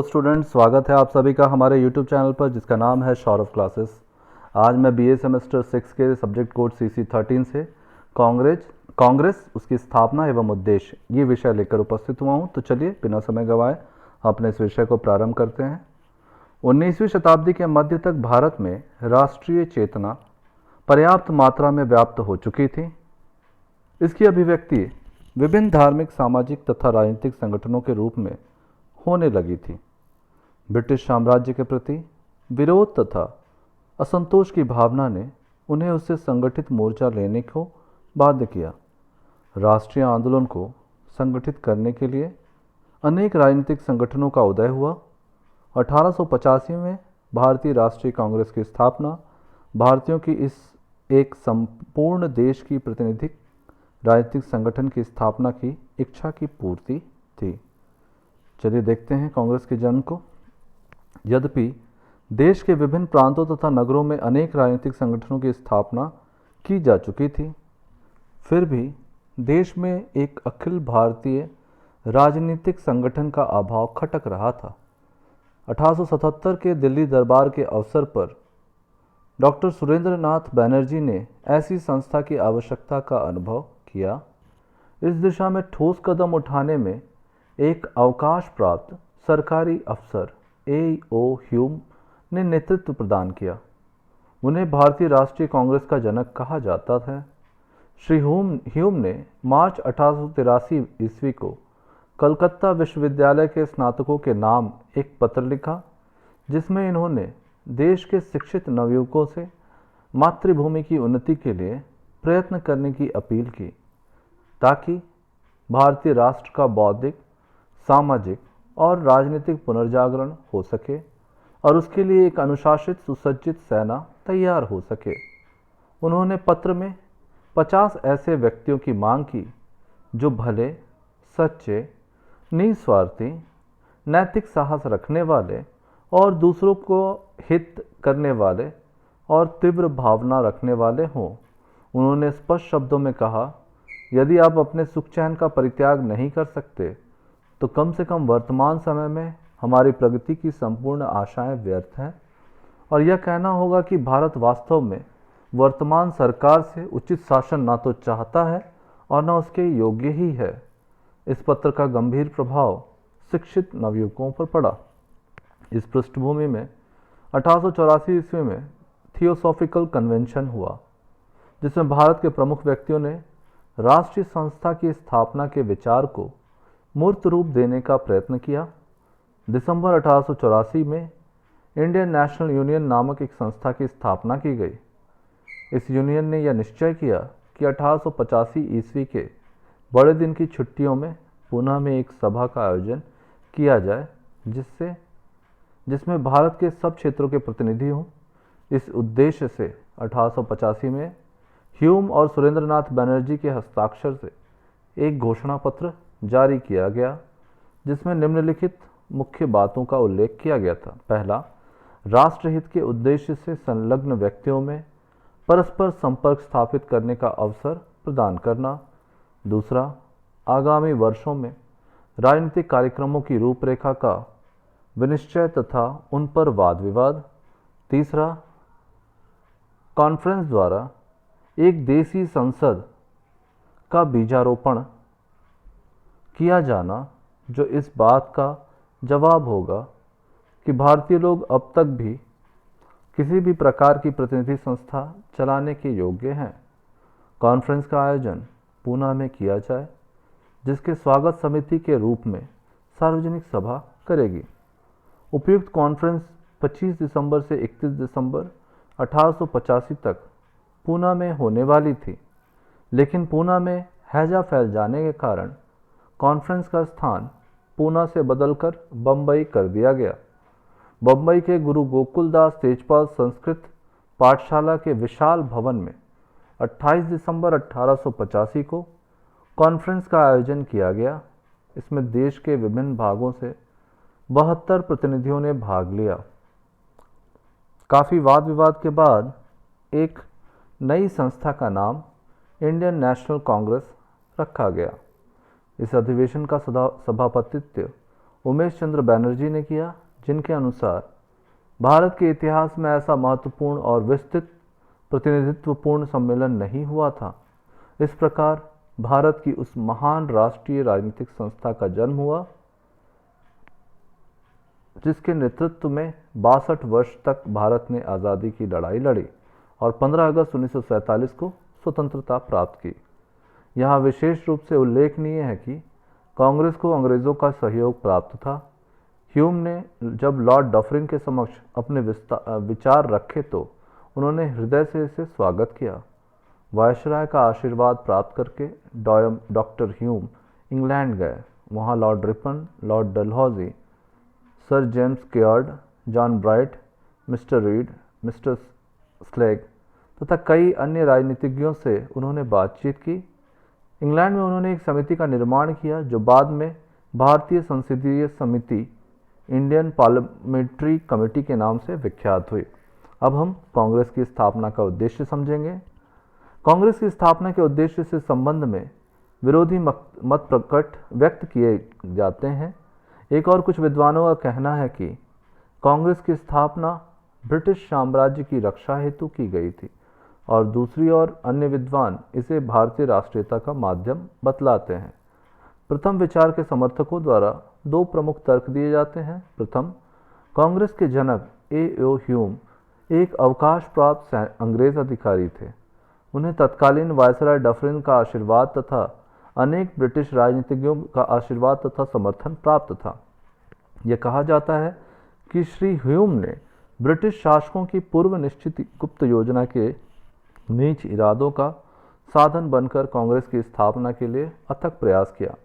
Hello students, स्वागत है आप सभी का हमारे यूट्यूब चैनल पर जिसका नाम है सौरभ क्लासेस। आज मैं बीए सेमेस्टर 6 के सब्जेक्ट कोड CC13 से कांग्रेस उसकी स्थापना एवं उद्देश्य ये विषय लेकर उपस्थित हुआ हूँ। तो चलिए बिना समय गंवाए अपने इस विषय को प्रारंभ करते हैं। 19वीं शताब्दी के मध्य तक भारत में राष्ट्रीय चेतना पर्याप्त मात्रा में व्याप्त हो चुकी थी। इसकी अभिव्यक्ति विभिन्न धार्मिक, सामाजिक तथा राजनीतिक संगठनों के रूप में होने लगी थी। ब्रिटिश साम्राज्य के प्रति विरोध तथा असंतोष की भावना ने उन्हें उससे संगठित मोर्चा लेने को बाध्य किया। राष्ट्रीय आंदोलन को संगठित करने के लिए अनेक राजनीतिक संगठनों का उदय हुआ। 1885 में भारतीय राष्ट्रीय कांग्रेस की स्थापना भारतीयों की इस एक संपूर्ण देश की प्रतिनिधिक राजनीतिक संगठन की स्थापना की इच्छा की पूर्ति थी। चलिए देखते हैं कांग्रेस के जन्म को। यद्यपि देश के विभिन्न प्रांतों तथा नगरों में अनेक राजनीतिक संगठनों की स्थापना की जा चुकी थी, फिर भी देश में एक अखिल भारतीय राजनीतिक संगठन का अभाव खटक रहा था। 1877 के दिल्ली दरबार के अवसर पर डॉक्टर सुरेंद्र नाथ बनर्जी ने ऐसी संस्था की आवश्यकता का अनुभव किया। इस दिशा में ठोस कदम उठाने में एक अवकाश प्राप्त सरकारी अफसर A.O. ह्यूम ने नेतृत्व प्रदान किया। उन्हें भारतीय राष्ट्रीय कांग्रेस का जनक कहा जाता था। श्री ह्यूम ने मार्च 1883 ईस्वी को कलकत्ता विश्वविद्यालय के स्नातकों के नाम एक पत्र लिखा, जिसमें इन्होंने देश के शिक्षित नवयुवकों से मातृभूमि की उन्नति के लिए प्रयत्न करने की अपील की, ताकि भारतीय राष्ट्र का बौद्धिक, सामाजिक और राजनीतिक पुनर्जागरण हो सके और उसके लिए एक अनुशासित, सुसज्जित सेना तैयार हो सके। उन्होंने पत्र में 50 ऐसे व्यक्तियों की मांग की जो भले, सच्चे, निस्वार्थी, नैतिक साहस रखने वाले और दूसरों को हित करने वाले और तीव्र भावना रखने वाले हों। उन्होंने स्पष्ट शब्दों में कहा, यदि आप अपने सुख चैन का परित्याग नहीं कर सकते तो कम से कम वर्तमान समय में हमारी प्रगति की संपूर्ण आशाएं व्यर्थ हैं। और यह कहना होगा कि भारत वास्तव में वर्तमान सरकार से उचित शासन ना तो चाहता है और न उसके योग्य ही है। इस पत्र का गंभीर प्रभाव शिक्षित नवयुवकों पर पड़ा। इस पृष्ठभूमि में 1884 ईस्वी में थियोसॉफिकल कन्वेंशन हुआ, जिसमें भारत के प्रमुख व्यक्तियों ने राष्ट्रीय संस्था की स्थापना के विचार को मूर्त रूप देने का प्रयत्न किया। दिसंबर 1884 में इंडियन नेशनल यूनियन नामक एक संस्था की स्थापना की गई। इस यूनियन ने यह निश्चय किया कि 1885 ईस्वी के बड़े दिन की छुट्टियों में पुणे में एक सभा का आयोजन किया जाए, जिसमें भारत के सब क्षेत्रों के प्रतिनिधि हों। इस उद्देश्य से 1885 में ह्यूम और सुरेंद्रनाथ बनर्जी के हस्ताक्षर से एक घोषणा पत्र जारी किया गया, जिसमें निम्नलिखित मुख्य बातों का उल्लेख किया गया था। पहला, राष्ट्रहित के उद्देश्य से संलग्न व्यक्तियों में परस्पर संपर्क स्थापित करने का अवसर प्रदान करना। दूसरा, आगामी वर्षों में राजनीतिक कार्यक्रमों की रूपरेखा का विनिश्चय तथा उन पर वाद विवाद। तीसरा, कॉन्फ्रेंस द्वारा एक देशी संसद का बीजारोपण किया जाना, जो इस बात का जवाब होगा कि भारतीय लोग अब तक भी किसी भी प्रकार की प्रतिनिधि संस्था चलाने के योग्य हैं। कॉन्फ्रेंस का आयोजन पुणे में किया जाए, जिसके स्वागत समिति के रूप में सार्वजनिक सभा करेगी। उपयुक्त कॉन्फ्रेंस 25 दिसंबर से 31 दिसंबर 1885 तक पुणे में होने वाली थी, लेकिन पुणे में हैजा फैल जाने के कारण कॉन्फ्रेंस का स्थान पुणे से बदलकर बम्बई कर दिया गया। बम्बई के गुरु गोकुलदास तेजपाल संस्कृत पाठशाला के विशाल भवन में 28 दिसंबर 1885 को कॉन्फ्रेंस का आयोजन किया गया। इसमें देश के विभिन्न भागों से 72 प्रतिनिधियों ने भाग लिया। काफ़ी वाद विवाद के बाद एक नई संस्था का नाम इंडियन नेशनल कांग्रेस रखा गया। इस अधिवेशन का सभापतित्व उमेश चंद्र बैनर्जी ने किया, जिनके अनुसार भारत के इतिहास में ऐसा महत्वपूर्ण और विस्तृत प्रतिनिधित्वपूर्ण सम्मेलन नहीं हुआ था। इस प्रकार भारत की उस महान राष्ट्रीय राजनीतिक संस्था का जन्म हुआ जिसके नेतृत्व में 62 वर्ष तक भारत ने आज़ादी की लड़ाई लड़ी और 15 अगस्त 1947 को स्वतंत्रता प्राप्त की। यहाँ विशेष रूप से उल्लेखनीय है कि कांग्रेस को अंग्रेज़ों का सहयोग प्राप्त था। ह्यूम ने जब लॉर्ड डफरिन के समक्ष अपने विचार रखे तो उन्होंने हृदय से इसे स्वागत किया। वायसराय का आशीर्वाद प्राप्त करके डॉक्टर ह्यूम इंग्लैंड गए। वहाँ Lord Ripon, Lord Dalhousie, sir James Caird, John Bright, mister Reid, mister Slagg तथा कई अन्य राजनीतिज्ञों से उन्होंने बातचीत की। इंग्लैंड में उन्होंने एक समिति का निर्माण किया जो बाद में भारतीय संसदीय समिति, इंडियन पार्लियामेंट्री कमेटी के नाम से विख्यात हुई। अब हम कांग्रेस की स्थापना का उद्देश्य समझेंगे। कांग्रेस की स्थापना के उद्देश्य से संबंध में विरोधी मत व्यक्त किए जाते हैं। एक और कुछ विद्वानों का कहना है कि कांग्रेस की स्थापना ब्रिटिश साम्राज्य की रक्षा हेतु की गई थी और दूसरी ओर अन्य विद्वान इसे भारतीय राष्ट्रीयता का माध्यम बतलाते हैं। प्रथम विचार के समर्थकों द्वारा दो प्रमुख तर्क दिए जाते हैं। प्रथम, कांग्रेस के जनक A.O. ह्यूम एक अवकाश प्राप्त अंग्रेज अधिकारी थे। उन्हें तत्कालीन वायसराय डफरिन का आशीर्वाद तथा अनेक ब्रिटिश राजनीतिज्ञों का आशीर्वाद तथा समर्थन प्राप्त था। यह कहा जाता है कि श्री ह्यूम ने ब्रिटिश शासकों की पूर्व निश्चित गुप्त योजना के नीच इरादों का साधन बनकर कांग्रेस की स्थापना के लिए अथक प्रयास किया।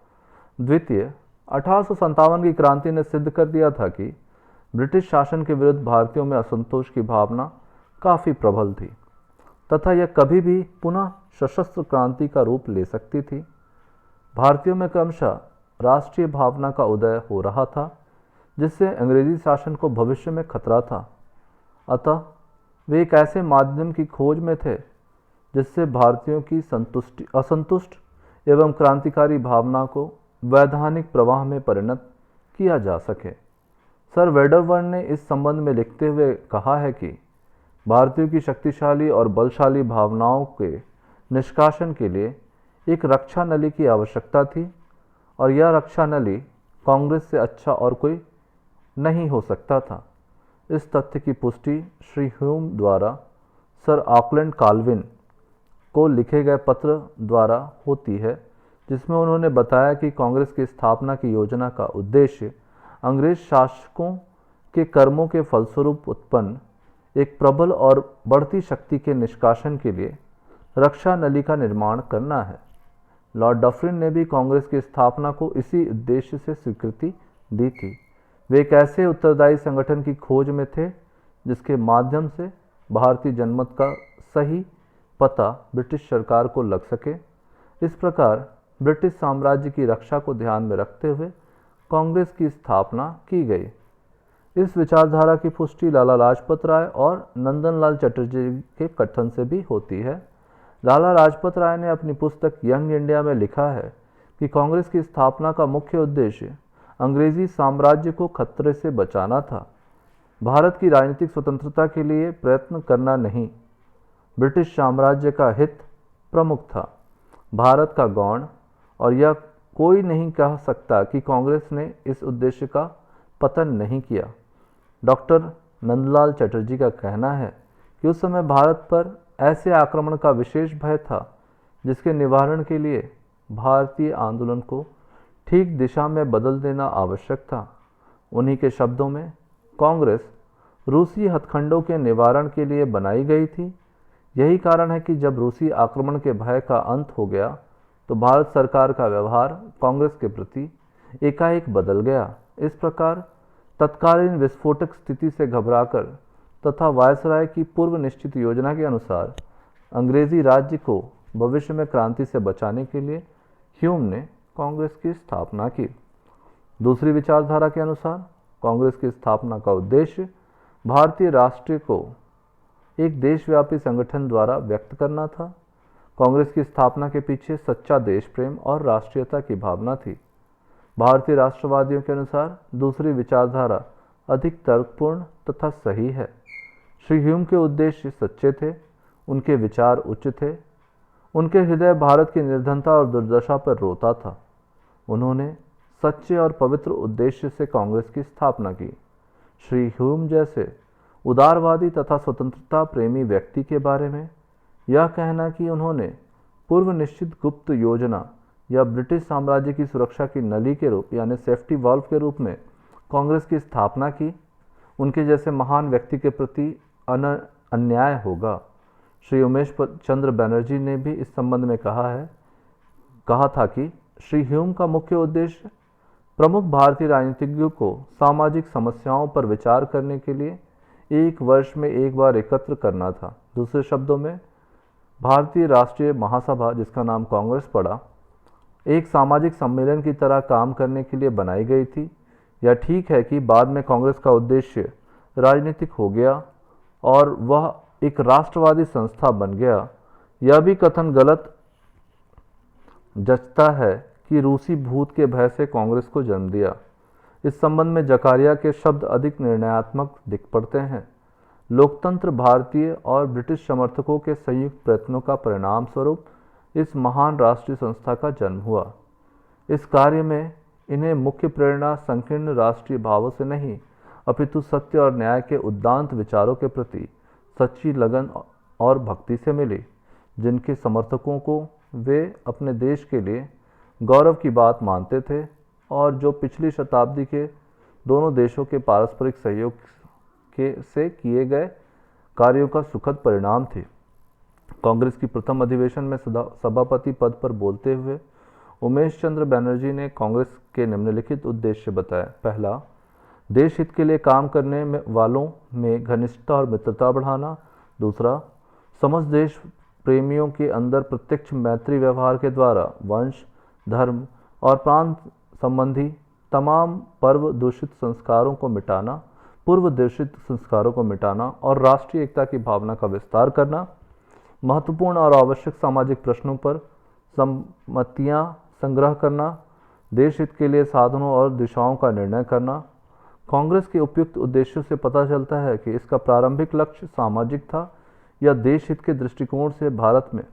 द्वितीय, 1857 की क्रांति ने सिद्ध कर दिया था कि ब्रिटिश शासन के विरुद्ध भारतीयों में असंतोष की भावना काफ़ी प्रबल थी तथा यह कभी भी पुनः सशस्त्र क्रांति का रूप ले सकती थी। भारतीयों में क्रमशः राष्ट्रीय भावना का उदय हो रहा था जिससे अंग्रेजी शासन को भविष्य में खतरा था। अतः वे एक ऐसे माध्यम की खोज में थे जिससे भारतीयों की असंतुष्ट एवं क्रांतिकारी भावना को वैधानिक प्रवाह में परिणत किया जा सके। सर वेडरवर्न ने इस संबंध में लिखते हुए कहा है कि भारतीयों की शक्तिशाली और बलशाली भावनाओं के निष्कासन के लिए एक रक्षा नली की आवश्यकता थी और यह रक्षा नली कांग्रेस से अच्छा और कोई नहीं हो सकता था। इस तथ्य की पुष्टि श्री ह्यूम द्वारा सर ऑकलैंड काल्विन को लिखे गए पत्र द्वारा होती है, जिसमें उन्होंने बताया कि कांग्रेस की स्थापना की योजना का उद्देश्य अंग्रेज शासकों के कर्मों के फलस्वरूप उत्पन्न एक प्रबल और बढ़ती शक्ति के निष्कासन के लिए रक्षा नली का निर्माण करना है। लॉर्ड डफरिन ने भी कांग्रेस की स्थापना को इसी उद्देश्य से स्वीकृति दी थी। वे एक ऐसे उत्तरदायी संगठन की खोज में थे जिसके माध्यम से भारतीय जनमत का सही पता ब्रिटिश सरकार को लग सके। इस प्रकार ब्रिटिश साम्राज्य की रक्षा को ध्यान में रखते हुए कांग्रेस की स्थापना की गई। इस विचारधारा की पुष्टि लाला लाजपत राय और नंदनलाल चटर्जी के कथन से भी होती है। लाला लाजपत राय ने अपनी पुस्तक यंग इंडिया में लिखा है कि कांग्रेस की स्थापना का मुख्य उद्देश्य अंग्रेजी साम्राज्य को खतरे से बचाना था, भारत की राजनीतिक स्वतंत्रता के लिए प्रयत्न करना नहीं। ब्रिटिश साम्राज्य का हित प्रमुख था, भारत का गौण, और यह कोई नहीं कह सकता कि कांग्रेस ने इस उद्देश्य का पतन नहीं किया। डॉक्टर नंदलाल चटर्जी का कहना है कि उस समय भारत पर ऐसे आक्रमण का विशेष भय था जिसके निवारण के लिए भारतीय आंदोलन को ठीक दिशा में बदल देना आवश्यक था। उन्हीं के शब्दों में कांग्रेस रूसी हथकंडों के निवारण के लिए बनाई गई थी। यही कारण है कि जब रूसी आक्रमण के भय का अंत हो गया तो भारत सरकार का व्यवहार कांग्रेस के प्रति एकाएक बदल गया। इस प्रकार तत्कालीन विस्फोटक स्थिति से घबराकर तथा वायसराय की पूर्व निश्चित योजना के अनुसार अंग्रेजी राज्य को भविष्य में क्रांति से बचाने के लिए ह्यूम ने कांग्रेस की स्थापना की। दूसरी विचारधारा के अनुसार कांग्रेस की स्थापना का उद्देश्य भारतीय राष्ट्र को एक देशव्यापी संगठन द्वारा व्यक्त करना था। कांग्रेस की स्थापना के पीछे सच्चा देश प्रेम और राष्ट्रीयता की भावना थी। भारतीय राष्ट्रवादियों के अनुसार दूसरी विचारधारा अधिक तर्कपूर्ण तथा सही है। श्री ह्यूम के उद्देश्य सच्चे थे, उनके विचार उच्च थे, उनके हृदय भारत की निर्धनता और दुर्दशा पर रोता था। उन्होंने सच्चे और पवित्र उद्देश्य से कांग्रेस की स्थापना की। श्री ह्यूम जैसे उदारवादी तथा स्वतंत्रता प्रेमी व्यक्ति के बारे में यह कहना कि उन्होंने पूर्व निश्चित गुप्त योजना या ब्रिटिश साम्राज्य की सुरक्षा की नली के रूप यानी सेफ्टी वाल्व के रूप में कांग्रेस की स्थापना की, उनके जैसे महान व्यक्ति के प्रति अन्याय होगा। श्री उमेश चंद्र बनर्जी ने भी इस संबंध में कहा था कि श्री ह्यूम का मुख्य उद्देश्य प्रमुख भारतीय राजनीतिज्ञों को सामाजिक समस्याओं पर विचार करने के लिए एक वर्ष में एक बार एकत्र करना था। दूसरे शब्दों में, भारतीय राष्ट्रीय महासभा, जिसका नाम कांग्रेस पड़ा, एक सामाजिक सम्मेलन की तरह काम करने के लिए बनाई गई थी। यह ठीक है कि बाद में कांग्रेस का उद्देश्य राजनीतिक हो गया और वह एक राष्ट्रवादी संस्था बन गया। यह भी कथन गलत जचता है कि रूसी भूत के भय से कांग्रेस को जन्म दिया। इस संबंध में जकारिया के शब्द अधिक निर्णयात्मक दिख पड़ते हैं। लोकतंत्र भारतीय और ब्रिटिश समर्थकों के संयुक्त प्रयत्नों का परिणाम स्वरूप इस महान राष्ट्रीय संस्था का जन्म हुआ। इस कार्य में इन्हें मुख्य प्रेरणा संकीर्ण राष्ट्रीय भावों से नहीं, अपितु सत्य और न्याय के उद्दांत विचारों के प्रति सच्ची लगन और भक्ति से मिली, जिनके समर्थकों को वे अपने देश के लिए गौरव की बात मानते थे और जो पिछली शताब्दी के दोनों देशों के पारस्परिक सहयोग से किए गए कार्यों का सुखद परिणाम थी। कांग्रेस की प्रथम अधिवेशन में सभापति पद पर बोलते हुए उमेश चंद्र बनर्जी ने कांग्रेस के निम्नलिखित उद्देश्य बताए। पहला, देश हित के लिए काम करने वालों में घनिष्ठता और मित्रता बढ़ाना। दूसरा, समस्त देश प्रेमियों के अंदर प्रत्यक्ष मैत्री व्यवहार के द्वारा वंश, धर्म और प्रांत संबंधी तमाम पूर्व दूषित संस्कारों को मिटाना और राष्ट्रीय एकता की भावना का विस्तार करना। महत्वपूर्ण और आवश्यक सामाजिक प्रश्नों पर सम्मतियां संग्रह करना। देश हित के लिए साधनों और दिशाओं का निर्णय करना। कांग्रेस के उपयुक्त उद्देश्यों से पता चलता है कि इसका प्रारंभिक लक्ष्य सामाजिक था या देश हित के दृष्टिकोण से भारत में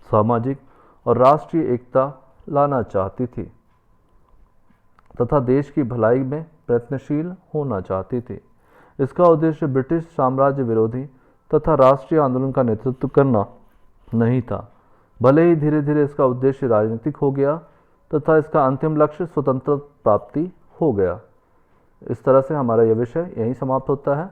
सामाजिक और राष्ट्रीय एकता लाना चाहती थी तथा देश की भलाई में प्रयत्नशील होना चाहती थी। इसका उद्देश्य ब्रिटिश साम्राज्य विरोधी तथा राष्ट्रीय आंदोलन का नेतृत्व करना नहीं था, भले ही धीरे धीरे इसका उद्देश्य राजनीतिक हो गया तथा इसका अंतिम लक्ष्य स्वतंत्रता प्राप्ति हो गया। इस तरह से हमारा यह विषय यहीं समाप्त होता है।